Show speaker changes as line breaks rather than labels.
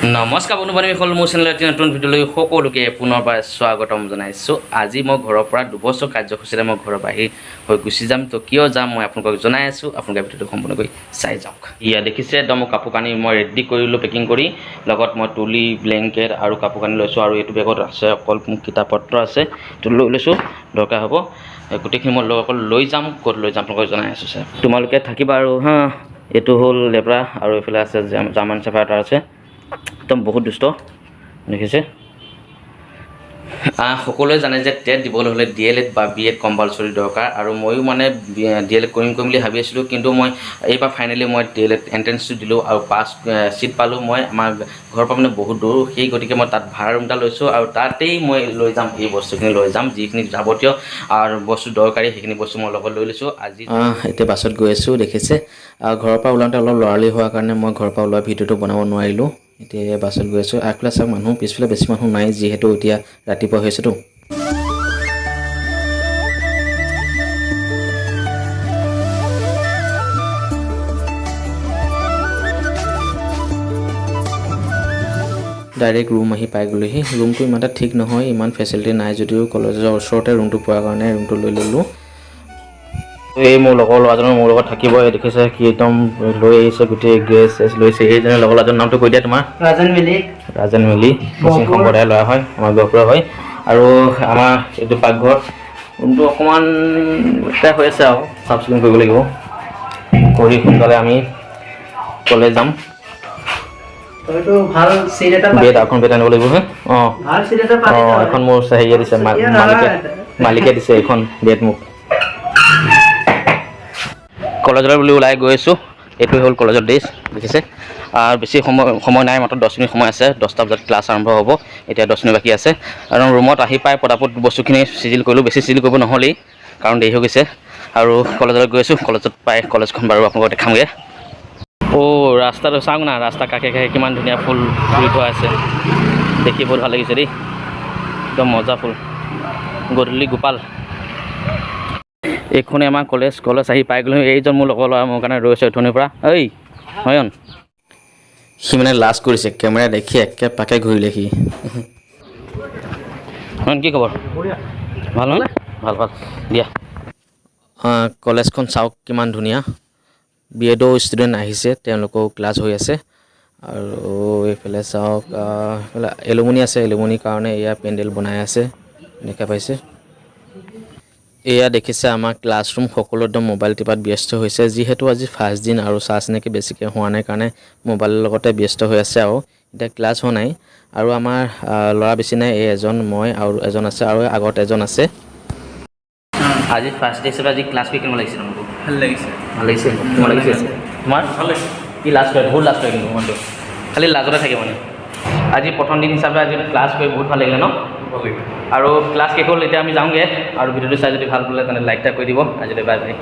নমস্কাৰ বন্ধু-বান্ধৱীসকল, মোৰ চেনেলৰ এটি নতুন ভিডিঅ'লৈ সকলোকে পুনৰবাৰ স্বাগতম জনাইছোঁ। আজি মই ঘৰৰ পৰা 2 বছৰ কাৰ্যসূচীৰে মই ঘৰৰ বাহিৰ হৈ গুচি যাম। তো কিয় যাম মই আপোনালোকক জনাই আছোঁ, আপোনালোকে ভিডিঅ'টো সম্পূৰ্ণকৈ চাই যাওক। ইয়া দেখিছে, একদম মোৰ কাপোৰ কানি মই ৰেডি কৰিলোঁ পেকিং কৰি, লগত মই তুলি ব্লেংকেট আৰু কাপোৰ কানি লৈছোঁ। আৰু এইটো বেগত আছে অকল কিতাপ পত্ৰ আছে, এইটো লৈ লৈছোঁ, দৰকাৰ হ'ব। গোটেইখিনি মই অকল লৈ যাম, ক'ত লৈ যাম আপোনালোকক জনাই আছোঁ। ছাৰ তোমালোকে থাকিবা আৰু হা। এইটো হ'ল লেব্ৰা আৰু এইফালে আছে জাৰ্মান শ্বেফাৰ্ড এটা আছে, একদম বহুত দুষ্ট দেখিছে। সকলোৱে জানে যে টেট দিবলৈ হ'লে DLED বা BEd কম্পালচৰি দৰকাৰ। আৰু ময়ো মানে DLED কৰিম বুলি ভাবি আছিলোঁ, কিন্তু মই এইবাৰ ফাইনেলি মই DLED এণ্ট্ৰেঞ্চটো দিলোঁ আৰু পাছ ছিট পালোঁ। মই আমাৰ ঘৰৰ পৰা মানে বহুত দূৰ, সেই গতিকে মই তাত ভাড়া ৰুম এটা লৈছোঁ আৰু তাতেই মই লৈ যাম, এই বস্তুখিনি লৈ যাম, যিখিনি যাৱতীয় আৰু বস্তু দৰকাৰী সেইখিনি বস্তু মই লগত লৈ লৈছোঁ। আজি এতিয়া বাছত গৈ আছোঁ দেখিছে। ঘৰৰ পৰা ওলাওঁতে অলপ লৰালি হোৱাৰ কাৰণে মই ঘৰৰ পৰা ওলোৱা ভিডিঅ'টো বনাব নোৱাৰিলোঁ। এতিয়া বাছত গৈ আছোঁ। আগফালে চাওক মানুহ, পিছফালে বেছি মানুহ নাই, যিহেতু এতিয়া ৰাতিপুৱা হৈছেতো। ডাইৰেক্ট ৰুম আহি পাই গ'লোহি। ৰুমটো ইমান এটা ঠিক নহয়, ইমান ফেচিলিটি নাই যদিও কলেজৰ ওচৰতে ৰুমটো পোৱাৰ কাৰণে ৰুমটো লৈ ল'লোঁ। এই মোৰ লগৰ ল'ৰাজনৰ মোৰ লগত থাকিব, দেখিছে কি একদম লৈ আহিছে, গোটেই গেছ চেছ লৈছে। এইজনে লগৰ ল'ৰাজনৰ নামটো কৈ দিয়া তোমাৰ? ৰাজেন মিলি মিচিং সম্প্ৰদায়ৰ ল'ৰা হয়, আমাৰ গহপুৰৰ হয়। আৰু আমাৰ এইটো পাকঘৰ, ৰুমটো অকণমান লেতেৰা হৈ আছে আৰু চাফ চিকুণ কৰিব লাগিব। কৰি সোনকালে আমি কলেজ যাম। বেড আনিব লাগিব হে। এখন মোৰ হেৰিয়ে দিছে, মালিকে দিছে এইখন বেড মোক। কলেজলৈ বুলি ওলাই গৈ আছোঁ। এইটোৱে হ'ল কলেজৰ ড্ৰেছ দেখিছে। বেছি সময় নাই, মাত্ৰ 10 মিনিট সময় আছে। 10টা বজাত ক্লাছ আৰম্ভ হ'ব, এতিয়া 10 মিনিট বাকী আছে। আৰু ৰুমত আহি পাই পটাপট বস্তুখিনি চিজিল কৰিলোঁ, বেছি চিজিল কৰিব নহ'লেই কাৰণ দেৰি হৈ গৈছে। আৰু কলেজলৈ গৈ আছোঁ, কলেজত পাই কলেজখন বাৰু আপোনালোকক দেখামগৈ। ৰাস্তাটো চাওক না, ৰাস্তা কাষে কাষে কিমান ধুনীয়া ফুল ৰুই থোৱা আছে, দেখি বহুত ভাল লাগিছে দেই, একদম মজা ফুল। গধূলি গোপাল, এইখনেই আমাৰ কলেজ আহি পাই গ'লোঁ। এইজন মোৰ লগৰ ল'ৰা, মোৰ কাৰণে ৰৈছে অথনিৰ পৰা। হয়ন, সি মানে লাজ কৰিছে, কেমেৰা দেখি একে পাকে ঘূৰিলে সি। হয়ন, কি খবৰ? ভাল নহয়? ভাল দিয়া। কলেজখন চাওক কিমান ধুনীয়া। BEdৰ ষ্টুডেণ্ট আহিছে, তেওঁলোকেও ক্লাছ হৈ আছে। আৰু এইফালে চাওক, এইফালে এলুমিনি আছে, এলুমিনিৰ কাৰণে এয়া পেণ্ডেল বনাই আছে, দেখা পাইছে। এয়া দেখিছে আমাৰ ক্লাছৰুম, সকলো একদম মোবাইল টিপাত ব্যস্ত হৈছে, যিহেতু আজি ফাৰ্ষ্ট দিন আৰু চাৰ্জ নেকি বেছিকৈ হোৱা নাই কাৰণে মোবাইলৰ লগতে ব্যস্ত হৈ আছে। আৰু এতিয়া ক্লাছ হোৱা নাই। আৰু আমাৰ ল'ৰা বেছি নাই, এই এজন, মই আৰু এজন আছে, আৰু আগত এজন আছে। আজি ফাৰ্ষ্ট ডে হিচাপে আজি ক্লাছ কৰি কেনেকুৱা লাগিছে তোমালোকক? ভাল লাগিছে। তোমাৰ লাগিছে? তোমাৰ ভাল লাগিছে। কি লাজ কৰে, বহুত লাজ কৰে কিন্তু মনটো, খালি লাজতে থাকে মানে। আজি প্ৰথম দিন হিচাপে আজি ক্লাছ কৰি বহুত ভাল লাগিলে ন? আৰু ক্লাছ শেষ হ'ল, এতিয়া আমি যাওঁগৈ। আৰু ভিডিঅ'টো চাই যদি ভাল পালে তেনে লাইক এটা কৰি দিব। আজিলৈ বাই বাই।